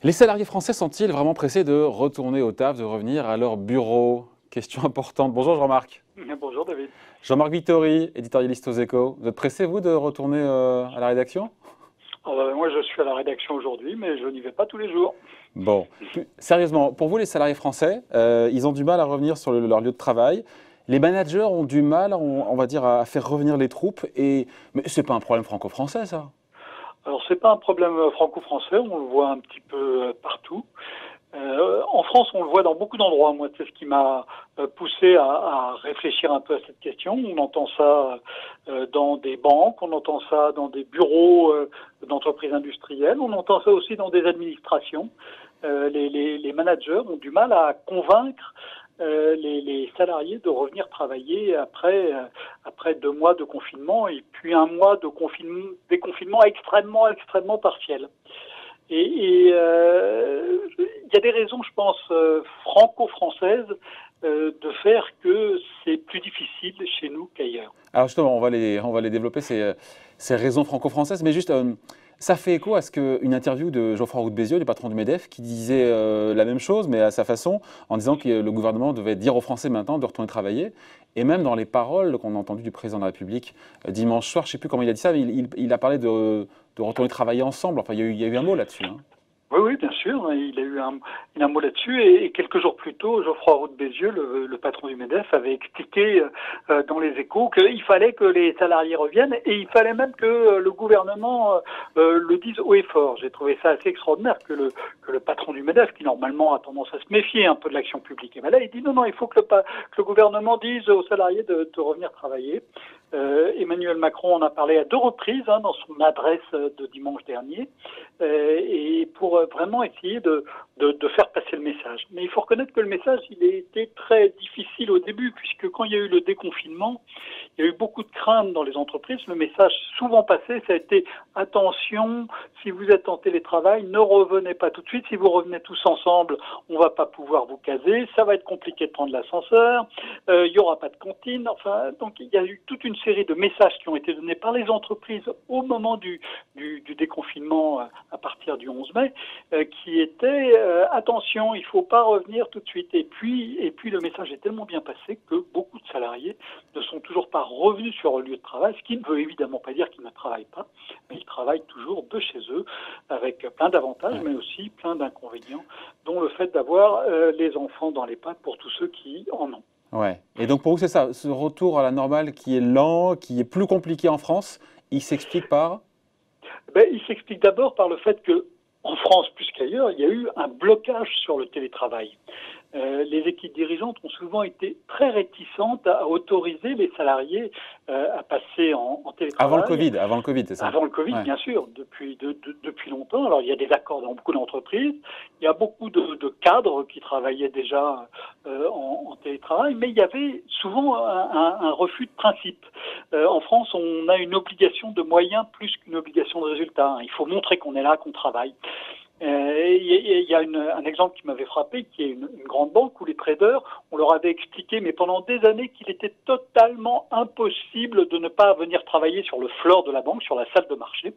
Les salariés français sont-ils vraiment pressés de retourner au taf, de revenir à leur bureau? Question importante. Bonjour Jean-Marc. Bonjour David. Jean-Marc Vittori, éditorialiste aux Échos. Vous êtes pressé, vous, de retourner à la rédaction? Moi, je suis à la rédaction aujourd'hui, mais je n'y vais pas tous les jours. Bon, sérieusement, pour vous, les salariés français, ils ont du mal à revenir sur leur lieu de travail. Les managers ont du mal, on va dire, à faire revenir les troupes. Mais ce n'est pas un problème franco-français, ça? Alors, c'est pas un problème franco-français, on le voit un petit peu partout. En France, on le voit dans beaucoup d'endroits. Moi, c'est ce qui m'a poussé à réfléchir un peu à cette question. On entend ça dans des banques, on entend ça dans des bureaux d'entreprises industrielles, on entend ça aussi dans des administrations. Les managers ont du mal à convaincre les salariés de revenir travailler après 2 mois de confinement et puis 1 mois de déconfinement extrêmement partiel. Il y a des raisons, je pense, franco-françaises de faire que c'est plus difficile chez nous qu'ailleurs. Alors justement, on va les développer, ces raisons franco-françaises, mais juste, ça fait écho à une interview de Geoffroy Roux de Bézieux, le patron du MEDEF, qui disait la même chose, mais à sa façon, en disant que le gouvernement devait dire aux Français maintenant de retourner travailler. Et même dans les paroles qu'on a entendues du président de la République dimanche soir, je ne sais plus comment il a dit ça, mais il a parlé de retourner travailler ensemble. Enfin, il y a eu un mot là-dessus. Hein. Oui, bien sûr, il a eu un mot là-dessus et quelques jours plus tôt, Geoffroy Roux de Bézieux, le patron du MEDEF, avait expliqué dans les Échos qu'il fallait que les salariés reviennent et il fallait même que le gouvernement le dise haut et fort. J'ai trouvé ça assez extraordinaire que le patron du MEDEF, qui normalement a tendance à se méfier un peu de l'action publique, et bien là il dit non, il faut que le gouvernement dise aux salariés de revenir travailler. Emmanuel Macron en a parlé à 2 reprises dans son adresse de dimanche dernier et pour vraiment essayer de faire passer le message. Mais il faut reconnaître que le message, il a été très difficile au début puisque quand il y a eu le déconfinement, il y a eu beaucoup de craintes dans les entreprises. Le message souvent passé, ça a été attention, si vous êtes en télétravail, ne revenez pas tout de suite. Si vous revenez tous ensemble, on va pas pouvoir vous caser, ça va être compliqué de prendre l'ascenseur, il y aura pas de cantine. Enfin, donc il y a eu toute une série de messages qui ont été donnés par les entreprises au moment du déconfinement à partir du 11 mai, qui étaient attention, il faut pas revenir tout de suite. Et puis le message est tellement bien passé que beaucoup de salariés ne sont toujours pas revenus sur leur lieu de travail, ce qui ne veut évidemment pas dire qu'ils ne travaillent pas, mais ils travaillent toujours de chez eux, avec plein d'avantages, mais aussi plein d'inconvénients, dont le fait d'avoir les enfants dans les pattes pour tous ceux qui en ont. Ouais. Et donc pour vous, c'est ça, ce retour à la normale qui est lent, qui est plus compliqué en France, il s'explique par? Il s'explique d'abord par le fait que en France, plus qu'ailleurs, il y a eu un blocage sur le télétravail. Les équipes dirigeantes ont souvent été très réticentes à autoriser les salariés à passer en télétravail. Avant le Covid, c'est ça? Avant le Covid, ouais. Bien sûr, depuis longtemps. Alors, il y a des accords dans beaucoup d'entreprises. Il y a beaucoup de cadres qui travaillaient déjà en télétravail, mais il y avait souvent un refus de principe. En France, on a une obligation de moyens plus qu'une obligation de résultat. Il faut montrer qu'on est là, qu'on travaille. Il y a un exemple qui m'avait frappé, qui est une grande banque où les traders, on leur avait expliqué, mais pendant des années, qu'il était totalement impossible de ne pas venir travailler sur le floor de la banque, sur la salle de marché,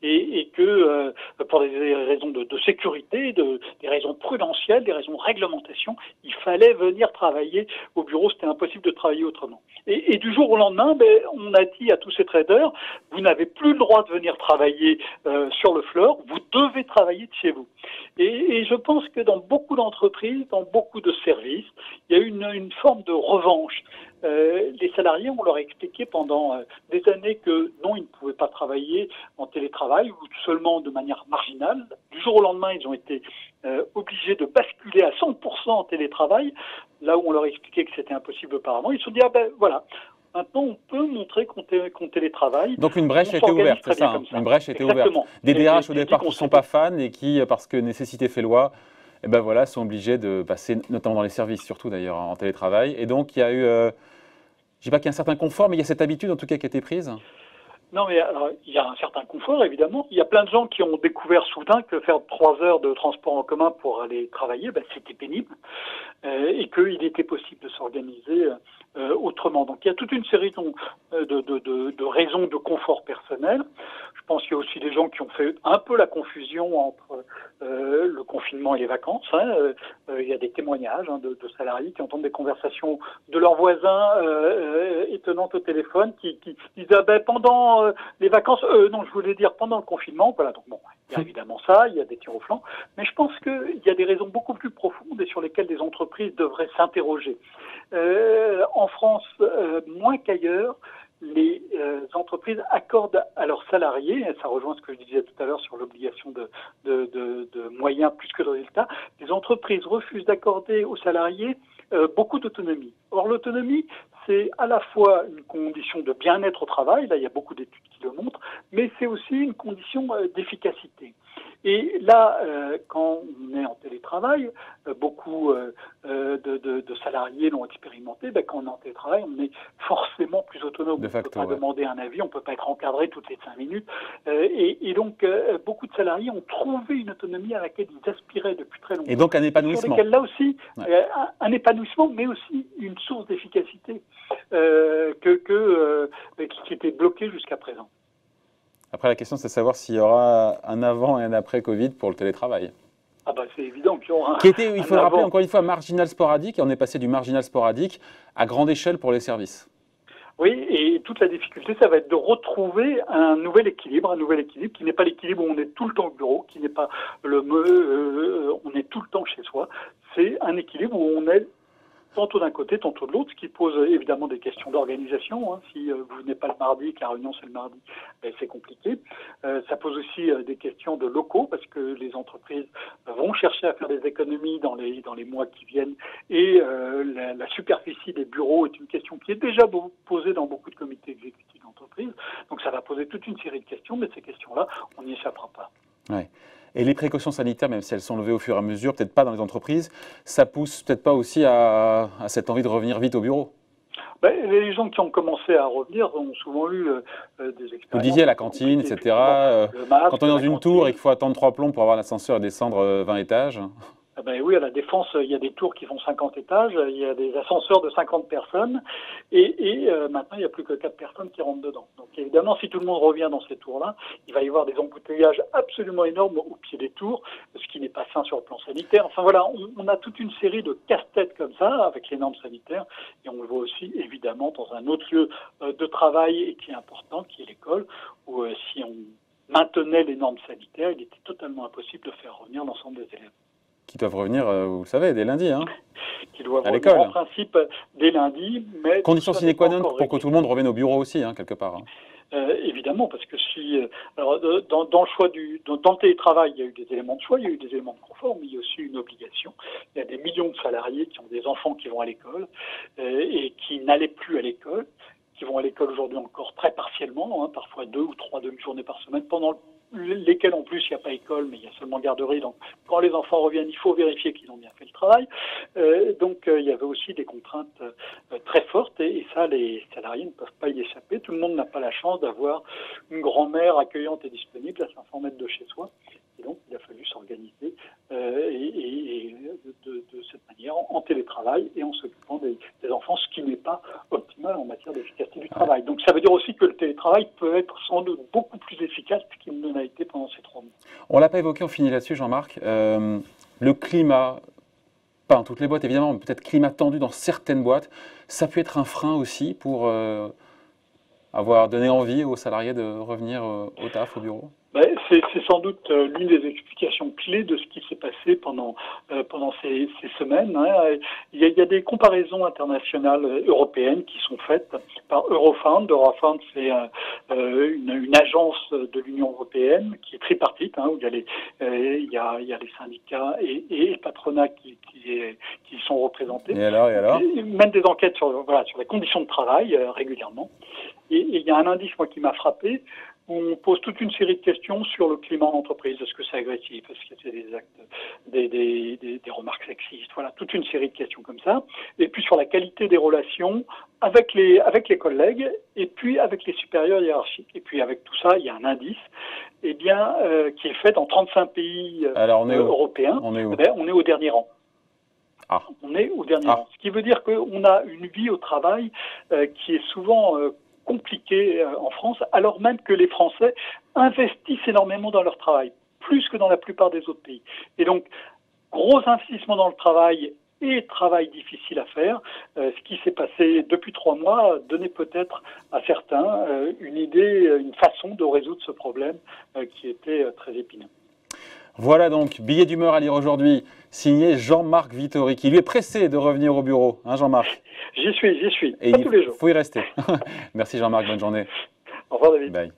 et que pour des raisons de sécurité, des raisons prudentielles, des raisons de réglementation, il fallait venir travailler au bureau, c'était impossible de travailler autrement. Et du jour au lendemain, on a dit à tous ces traders, vous n'avez plus le droit de venir travailler sur le floor, vous devez travailler de chez vous. Et je pense que dans beaucoup d'entreprises, dans beaucoup de services, il y a une forme de revanche. Les salariés, on leur a expliqué pendant des années que non, ils ne pouvaient pas travailler en télétravail ou seulement de manière marginale. Du jour au lendemain, ils ont été obligés de basculer à 100% en télétravail, là où on leur expliquait que c'était impossible auparavant. Ils se sont dit, voilà, maintenant, on peut montrer qu'on télétravaille. Donc une brèche a été ouverte, c'est ça, Une brèche a été ouverte. Des DRH au départ qui ne sont pas fans et qui, parce que nécessité fait loi, sont obligés de passer, notamment dans les services, surtout d'ailleurs, en télétravail. Et donc il y a eu, je ne dis pas qu'il y a un certain confort, mais il y a cette habitude en tout cas qui a été prise. Non, mais alors, il y a un certain confort, évidemment. Il y a plein de gens qui ont découvert soudain que faire 3 heures de transport en commun pour aller travailler, c'était pénible et qu'il était possible de s'organiser autrement. Donc, il y a toute une série de raisons de confort personnel. Je pense qu'il y a aussi des gens qui ont fait un peu la confusion entre le confinement et les vacances. Il y a des témoignages de salariés qui entendent des conversations de leurs voisins étonnantes au téléphone qui disent pendant les vacances, non, je voulais dire pendant le confinement. Voilà, donc bon, il y a évidemment ça, il y a des tirs au flanc, mais je pense qu'il y a des raisons beaucoup plus profondes et sur lesquelles des entreprises devraient s'interroger. En France, moins qu'ailleurs, les entreprises accordent à leurs salariés, et ça rejoint ce que je disais tout à l'heure sur l'obligation de moyens plus que de résultats, les entreprises refusent d'accorder aux salariés beaucoup d'autonomie. Or, l'autonomie, c'est à la fois une condition de bien-être au travail, là il y a beaucoup d'études qui le montrent, mais c'est aussi une condition d'efficacité. Et là, quand on est en télétravail, beaucoup de salariés l'ont expérimenté, quand on est en télétravail, on est forcément plus autonome. De facto, on ne peut pas demander un avis, on ne peut pas être encadré toutes les 5 minutes. Et donc, beaucoup de salariés ont trouvé une autonomie à laquelle ils aspiraient depuis très longtemps. Et donc un épanouissement. Sur lesquels, là aussi, un épanouissement, mais aussi une source d'efficacité qui était bloquée jusqu'à présent. Après, la question, c'est de savoir s'il y aura un avant et un après Covid pour le télétravail. Ah bah c'est évident qu'il y aura Qui était, il faut le rappeler encore une fois, marginal sporadique, et on est passé du marginal sporadique à grande échelle pour les services. Oui, et toute la difficulté, ça va être de retrouver un nouvel équilibre qui n'est pas l'équilibre où on est tout le temps au bureau, qui n'est pas on est tout le temps chez soi. C'est un équilibre où on est tantôt d'un côté, tantôt de l'autre, ce qui pose évidemment des questions d'organisation. Si vous venez pas le mardi, que la réunion c'est le mardi, c'est compliqué. Ça pose aussi des questions de locaux, parce que les entreprises vont chercher à faire des économies dans les mois qui viennent. Et la superficie des bureaux est une question qui est déjà posée dans beaucoup de comités exécutifs d'entreprise. Donc ça va poser toute une série de questions, mais ces questions-là, on n'y échappera pas. Ouais. Et les précautions sanitaires, même si elles sont levées au fur et à mesure, peut-être pas dans les entreprises, ça pousse peut-être pas aussi à cette envie de revenir vite au bureau? Les gens qui ont commencé à revenir ont souvent eu des expériences. Vous disiez la cantine, etc. Quand on est dans une tour et qu'il faut attendre 3 plombs pour avoir l'ascenseur et descendre 20 étages. Oui, à la Défense, il y a des tours qui font 50 étages, il y a des ascenseurs de 50 personnes, et maintenant, il n'y a plus que 4 personnes qui rentrent dedans. Donc évidemment, si tout le monde revient dans ces tours-là, il va y avoir des embouteillages absolument énormes au pied des tours, ce qui n'est pas sain sur le plan sanitaire. Enfin voilà, on a toute une série de casse-têtes comme ça, avec les normes sanitaires, et on le voit aussi, évidemment, dans un autre lieu de travail, et qui est important, qui est l'école, où si on maintenait les normes sanitaires, il était totalement impossible de faire revenir l'ensemble des élèves. Qui doivent revenir, vous le savez, dès lundi. Qui doivent revenir en principe dès lundi. Mais condition sine qua non pour que tout le monde revienne au bureau aussi, quelque part. Évidemment, parce que alors dans le choix dans le télétravail, il y a eu des éléments de choix, il y a eu des éléments de confort, mais il y a aussi une obligation. Il y a des millions de salariés qui ont des enfants qui vont à l'école et qui n'allaient plus à l'école, qui vont à l'école aujourd'hui encore très partiellement, parfois 2 ou 3 demi-journées par semaine, pendant lesquelles en plus il n'y a pas école, mais il y a seulement garderie. Donc quand les enfants reviennent, il faut vérifier qu'ils ont bien fait le travail. Donc il y avait aussi des contraintes très fortes et ça, les salariés ne peuvent pas y échapper. Tout le monde n'a pas la chance d'avoir une grand-mère accueillante et disponible à 500 mètres de chez soi. Et donc il a fallu s'organiser de cette manière en télétravail et en s'occupant des enfants, ce qui n'est pas optimal en matière d'efficacité du travail. Donc ça veut dire aussi que le télétravail peut être sans doute beaucoup plus efficace qu'il ne l'a été pendant ces 3 mois. On ne l'a pas évoqué, on finit là-dessus, Jean-Marc. Le climat, pas dans toutes les boîtes évidemment, mais peut-être climat tendu dans certaines boîtes, ça peut être un frein aussi pour avoir donné envie aux salariés de revenir au taf, au bureau? C'est sans doute l'une des explications clés de ce qui s'est passé pendant ces semaines. Il y a des comparaisons internationales européennes qui sont faites par Eurofound. Eurofound, c'est une agence de l'Union européenne qui est tripartite, où il y a les syndicats et le patronat qui sont représentés. Et alors Ils mènent des enquêtes sur les conditions de travail régulièrement. Et il y a un indice, moi, qui m'a frappé. On pose toute une série de questions sur le climat en entreprise. Est-ce que c'est agressif? Est-ce que c'est des actes, des remarques sexistes? Voilà, toute une série de questions comme ça. Et puis sur la qualité des relations avec les collègues et puis avec les supérieurs hiérarchiques. Et puis avec tout ça, il y a un indice qui est fait dans 35 pays européens. On est où? On est au dernier rang. Ah. On est au dernier rang. Ce qui veut dire qu'on a une vie au travail qui est souvent compliqué en France, alors même que les Français investissent énormément dans leur travail, plus que dans la plupart des autres pays. Et donc, gros investissement dans le travail et travail difficile à faire. Ce qui s'est passé depuis 3 mois donnait peut-être à certains une idée, une façon de résoudre ce problème qui était très épineux. Voilà donc, billet d'humeur à lire aujourd'hui, signé Jean-Marc Vittori, qui lui est pressé de revenir au bureau, hein Jean-Marc? J'y suis, Et pas tous les jours. Il faut y rester. Merci Jean-Marc, bonne journée. Au revoir David. Bye.